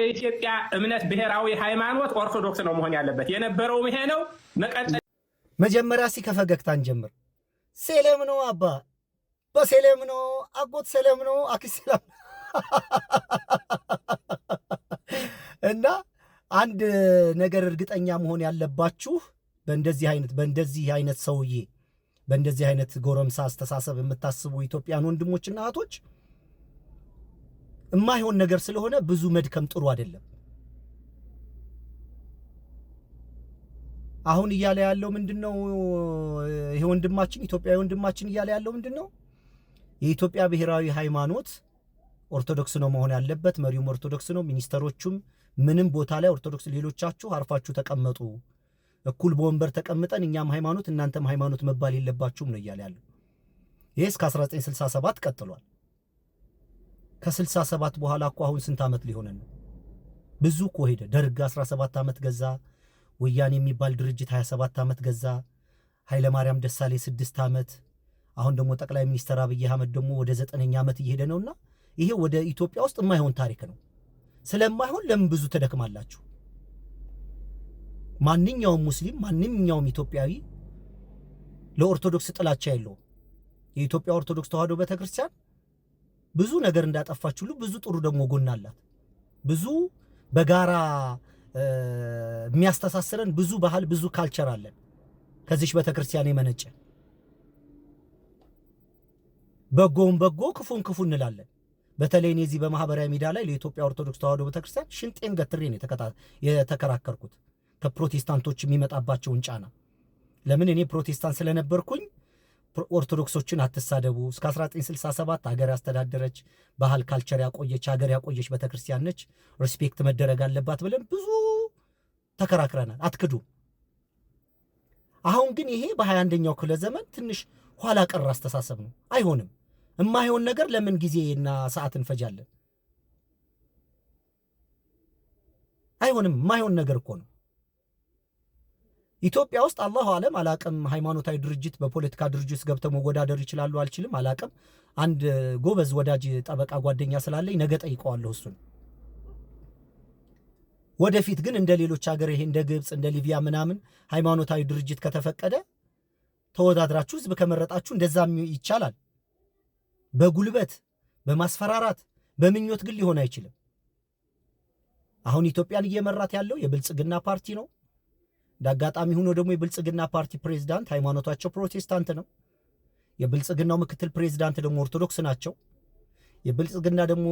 የኢትዮጵያ እምነት ብሔራዊ ሃይማኖት ኦርቶዶክስ ነው መሆን ያለበት። የነበረው ይሄ ነው መቀጠል። መጀመሪያ ሲከፈገግታን ጀምር። ሴለም ነው አባ በሴለም ነው አጎት ሰለም ነው አክስ ሰለም እና አንድ ነገር እርግጠኛ መሆን ያለባችሁ በእንደዚህ አይነት ሰውዬ በእንደዚህ አይነት ጎረምሳ አስተሳሰብ የምታስቡ ኢትዮጵያን ወንድሞችና እህቶች የማይሆን ነገር ስለሆነ ብዙ መድከም ጥሩ አይደለም። አሁን እያለ ያለው ምንድነው? ይሄ ወንድማችን ኢትዮጵያዊ ወንድማችን እያለ ያለው ምንድነው? የኢትዮጵያ ብሔራዊ ሃይማኖት ኦርቶዶክስ ነው መሆን ያለበት፣ መሪውም ኦርቶዶክስ ነው፣ ሚኒስተሮቹም ምንም ቦታ ላይ ኦርቶዶክስ፣ ሌሎቻችሁ አርፋችሁ ተቀመጡ፣ እኩል በወንበር ተቀምጠን እኛም ሃይማኖት እናንተም ሃይማኖት መባል የለባችሁም ነው እያለ ያለው። ይሄ እስከ 1967 ቀጥሏል። ከ67 በኋላ እኮ አሁን ስንት ዓመት ሊሆነን ነው? ብዙ እኮ ሄደ። ደርግ 17 ዓመት ገዛ፣ ወያኔ የሚባል ድርጅት 27 ዓመት ገዛ፣ ኃይለ ማርያም ደሳሌ 6 ዓመት፣ አሁን ደግሞ ጠቅላይ ሚኒስትር አብይ አህመድ ደግሞ ወደ 9ኛ ዓመት እየሄደ ነውና ይሄ ወደ ኢትዮጵያ ውስጥ የማይሆን ታሪክ ነው። ስለማይሆን ለምን ብዙ ተደክማላችሁ? ማንኛውም ሙስሊም ማንኛውም ኢትዮጵያዊ ለኦርቶዶክስ ጥላቻ የለውም። የኢትዮጵያ ኦርቶዶክስ ተዋሕዶ ቤተክርስቲያን ብዙ ነገር እንዳጠፋች ሁሉ ብዙ ጥሩ ደግሞ ጎን አላት። ብዙ በጋራ የሚያስተሳስረን ብዙ ባህል ብዙ ካልቸር አለን ከዚህ ቤተክርስቲያን የመነጨ። በጎውን በጎ ክፉን ክፉ እንላለን። በተለይ እዚህ በማህበራዊ ሚዲያ ላይ ለኢትዮጵያ ኦርቶዶክስ ተዋሕዶ ቤተክርስቲያን ሽንጤን ገትሬ ነው የተከራከርኩት ከፕሮቴስታንቶች የሚመጣባቸውን ጫና። ለምን እኔ ፕሮቴስታንት ስለነበርኩኝ ኦርቶዶክሶችን አትሳደቡ፣ እስከ 1967 ሀገር ያስተዳደረች ባህል ካልቸር ያቆየች ሀገር ያቆየች ቤተክርስቲያን ነች፣ ሪስፔክት መደረግ አለባት ብለን ብዙ ተከራክረናል። አትክዱ። አሁን ግን ይሄ በ21ኛው ክፍለ ዘመን ትንሽ ኋላ ቀር አስተሳሰብ ነው። አይሆንም። የማይሆን ነገር ለምን ጊዜና ሰዓት እንፈጃለን? አይሆንም። የማይሆን ነገር እኮ ነው። ኢትዮጵያ ውስጥ አላሁ አለም አላቅም፣ ሃይማኖታዊ ድርጅት በፖለቲካ ድርጅት ገብተው መወዳደር ይችላሉ አልችልም አላቅም። አንድ ጎበዝ ወዳጅ ጠበቃ ጓደኛ ስላለኝ ነገ ጠይቀዋለሁ እሱን። ወደፊት ግን እንደ ሌሎች ሀገር ይሄ እንደ ግብፅ እንደ ሊቢያ ምናምን ሃይማኖታዊ ድርጅት ከተፈቀደ ተወዳድራችሁ ህዝብ ከመረጣችሁ እንደዛም ይቻላል። በጉልበት በማስፈራራት በምኞት ግን ሊሆን አይችልም። አሁን ኢትዮጵያን እየመራት ያለው የብልጽግና ፓርቲ ነው። እንዳጋጣሚ ሆኖ ደግሞ የብልጽግና ፓርቲ ፕሬዝዳንት ሃይማኖታቸው ፕሮቴስታንት ነው። የብልጽግናው ምክትል ፕሬዝዳንት ደግሞ ኦርቶዶክስ ናቸው። የብልጽግና ደግሞ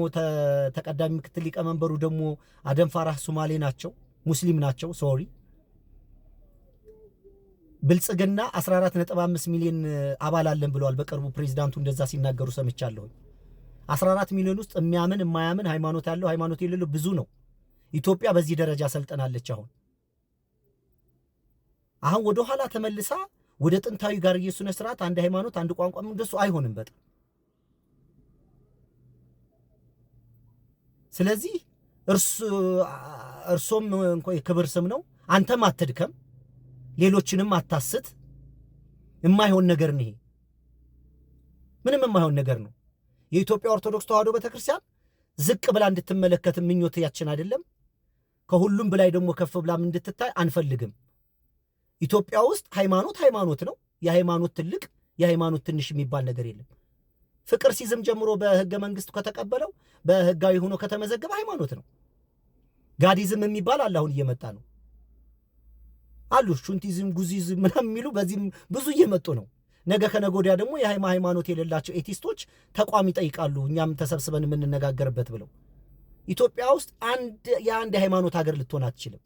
ተቀዳሚ ምክትል ሊቀመንበሩ ደግሞ አደም ፋራህ ሱማሌ ናቸው፣ ሙስሊም ናቸው። ሶሪ ብልጽግና 14.5 ሚሊዮን አባል አለን ብለዋል። በቅርቡ ፕሬዝዳንቱ እንደዛ ሲናገሩ ሰምቻለሁ። 14 ሚሊዮን ውስጥ የሚያምን የማያምን ሃይማኖት ያለው ሃይማኖት የሌለው ብዙ ነው። ኢትዮጵያ በዚህ ደረጃ ሰልጠናለች። አሁን ወደ ኋላ ተመልሳ ወደ ጥንታዊ ጋር ኢየሱስ ስርዓት አንድ ሃይማኖት አንድ ቋንቋ እንደሱ አይሆንም በጣም። ስለዚህ እርሶም እንኳን የክብር ስም ነው። አንተም አትድከም፣ ሌሎችንም አታስት። የማይሆን ነገር ነው ይሄ፣ ምንም የማይሆን ነገር ነው። የኢትዮጵያ ኦርቶዶክስ ተዋሕዶ ቤተክርስቲያን ዝቅ ብላ እንድትመለከት ምኞት ያችን አይደለም። ከሁሉም በላይ ደግሞ ከፍ ብላም እንድትታይ አንፈልግም። ኢትዮጵያ ውስጥ ሃይማኖት ነው። የሃይማኖት ትልቅ የሃይማኖት ትንሽ የሚባል ነገር የለም። ፍቅር ሲዝም ጀምሮ በህገ መንግስቱ ከተቀበለው በህጋዊ ሆኖ ከተመዘገበ ሃይማኖት ነው። ጋዲዝም የሚባል አለ፣ አሁን እየመጣ ነው አሉ። ሹንቲዝም ጉዚዝም ምናምን የሚሉ በዚህም ብዙ እየመጡ ነው። ነገ ከነገ ወዲያ ደግሞ የሃይማኖት የሌላቸው ኤቲስቶች ተቋም ይጠይቃሉ፣ እኛም ተሰብስበን የምንነጋገርበት ብለው። ኢትዮጵያ ውስጥ የአንድ ሃይማኖት ሀገር ልትሆን አትችልም።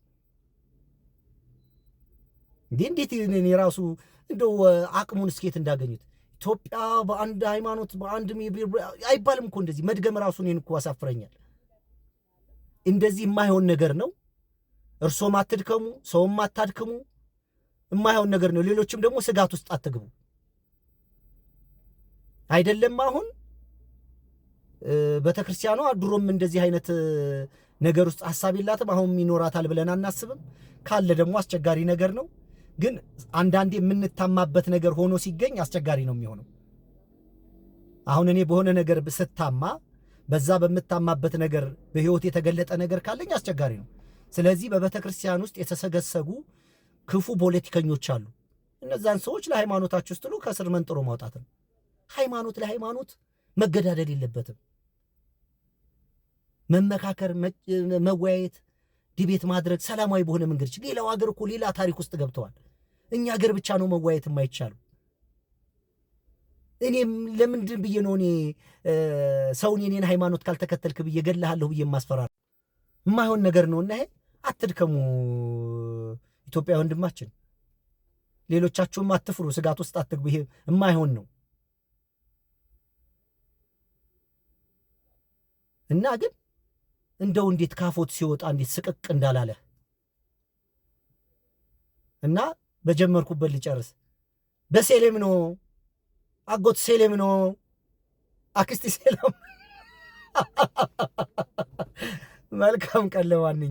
እንዴት እኔ ራሱ እንደው አቅሙን እስኬት እንዳገኙት ኢትዮጵያ በአንድ ሃይማኖት በአንድ አይባልም እኮ እንደዚህ መድገም ራሱ እኔን እኮ ያሳፍረኛል። እንደዚህ የማይሆን ነገር ነው። እርሶም አትድከሙ፣ ሰውም አታድክሙ። የማይሆን ነገር ነው። ሌሎችም ደግሞ ስጋት ውስጥ አትግቡ። አይደለም አሁን ቤተክርስቲያኗ ድሮም እንደዚህ አይነት ነገር ውስጥ ሐሳብ የላትም። አሁን ይኖራታል ብለን አናስብም። ካለ ደግሞ አስቸጋሪ ነገር ነው። ግን አንዳንዴ የምንታማበት ነገር ሆኖ ሲገኝ አስቸጋሪ ነው የሚሆነው። አሁን እኔ በሆነ ነገር ስታማ በዛ በምታማበት ነገር በህይወት የተገለጠ ነገር ካለኝ አስቸጋሪ ነው። ስለዚህ በቤተ ክርስቲያን ውስጥ የተሰገሰጉ ክፉ ፖለቲከኞች አሉ። እነዛን ሰዎች ለሃይማኖታችሁ ስትሉ ከስር መንጥሮ ማውጣት ነው። ሃይማኖት ለሃይማኖት መገዳደል የለበትም። መመካከር፣ መወያየት፣ ዲቤት ማድረግ ሰላማዊ በሆነ መንገድ። ሌላው ሀገር እኮ ሌላ ታሪክ ውስጥ ገብተዋል። እኛ ሀገር ብቻ ነው መወያየት የማይቻሉ። እኔም ለምንድን ብዬ ነው እኔ ሰውን የኔን ሃይማኖት ካልተከተልክ ብዬ ገድልሃለሁ ብዬ የማስፈራራ? የማይሆን ነገር ነው። እና ይሄ አትድከሙ ኢትዮጵያ ወንድማችን፣ ሌሎቻችሁም አትፍሩ፣ ስጋት ውስጥ አትግቡ። ይሄ የማይሆን ነው እና ግን እንደው እንዴት ካፎት ሲወጣ እንዴት ስቅቅ እንዳላለ እና በጀመርኩበት ልጨርስ። በሴሌም ነው አጎት ሴሌም ነው አክስቲ ሴሌም። መልካም ቀን ለማንኛውም